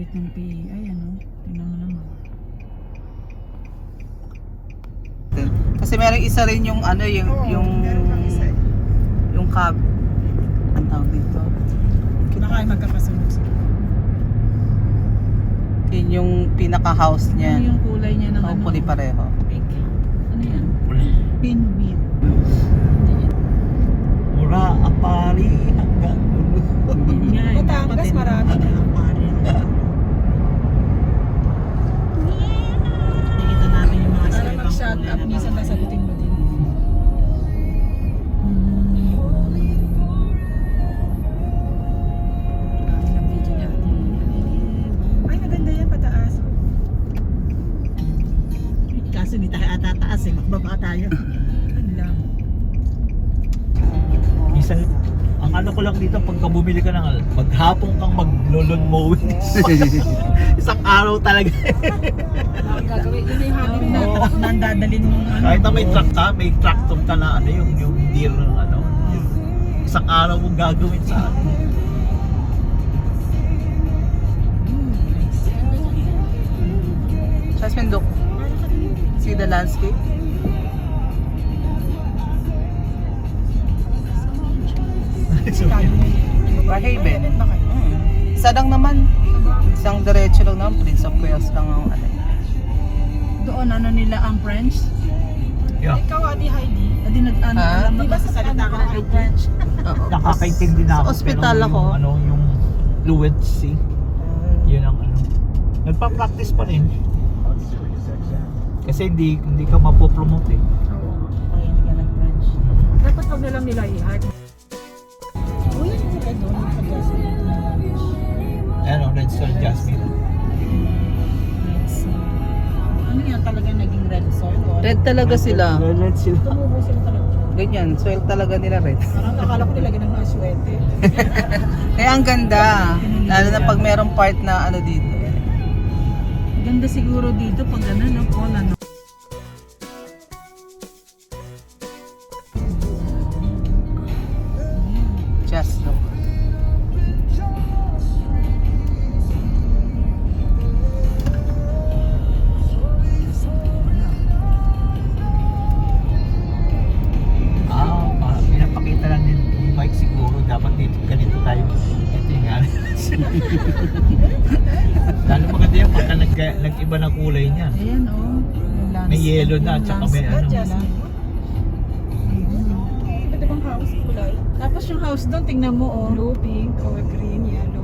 liit ng PEI, ano? Tingnan mo naman. Kasi meron isa rin yung ano, yung meron pang isa. yung cab. Ang tawag dito. Baka ay magkakasunod sila. Yun yung pinaka-house Ano niya. yung kulay niya ng ano? Hopefully pareho. Pink. Ano yan? Pinwheel. Hindi yan. Mura apari hanggang dulo. Hindi nga. eh, dapat Batangas din. marami na ang pari. Nakikita natin yung mga Para sila ibang mag-shut kulay up, na minsan baka- nasagutin mo din. Dami ng video natin. Ay, maganda yan pataas. Kaso hindi tayo atataas eh. Magbaba tayo. Ano lang. Minsan, ang ano ko lang dito, pagka bumili ka ng maghapon kang maglolon mowing. Isang araw talaga. Ang gagawin, yun yung hangin na Oo. truck na ang dadalhin mo. Ano. Kahit na may truck ka, may tractor ka na ano, yung deer ng ano. Isang araw mong gagawin sa ano. Jasmine, look. See the landscape? Barhaven. Isa lang naman. Isang diretso lang naman. Prince of Wales lang ang ano. Doon ano nila ang French? Yeah. Ikaw, Ate Heidi. Hindi nag-ano Ha? alam Di ba sa magsasalita ka ano, ng French? Oo. Nakakaintindi na Sa ako. ospital pero ako. Yung, ano, yung fluency, yun ang ano. Nagpa-practice pa rin. Kasi hindi ka mapopromote eh. Oo. Kaya hindi ka nag-French. Dapat wag na lang nila i-heart. Uy, yung red doon, yung pag-jasmine. Ano, Red Star Jasmine. Red soil. Ano yan talaga naging red soil? O ano? Red talaga sila. Red sila. Tumubo sila talaga. Ganyan. Soil talaga nila red. Parang akala ko nilagyan ng mga swete. Kaya ang ganda. Lalo na pag merong part na ano dito. Ganda siguro dito pag ano, no? All ano. Just look. Pinapakita lang din ni Mike siguro dapat dito ganito tayo. Ito yung ano. Lalo maganda yung pagka nag-iba ng kulay niya. Ayan, oh. Yung May landscape, yellow na, yung tsaka may landscape ano. nila. Jasmine. Iba't ibang house kulay. Tapos yung house doon, tingnan mo, oh. Blue, pink, or green, yellow.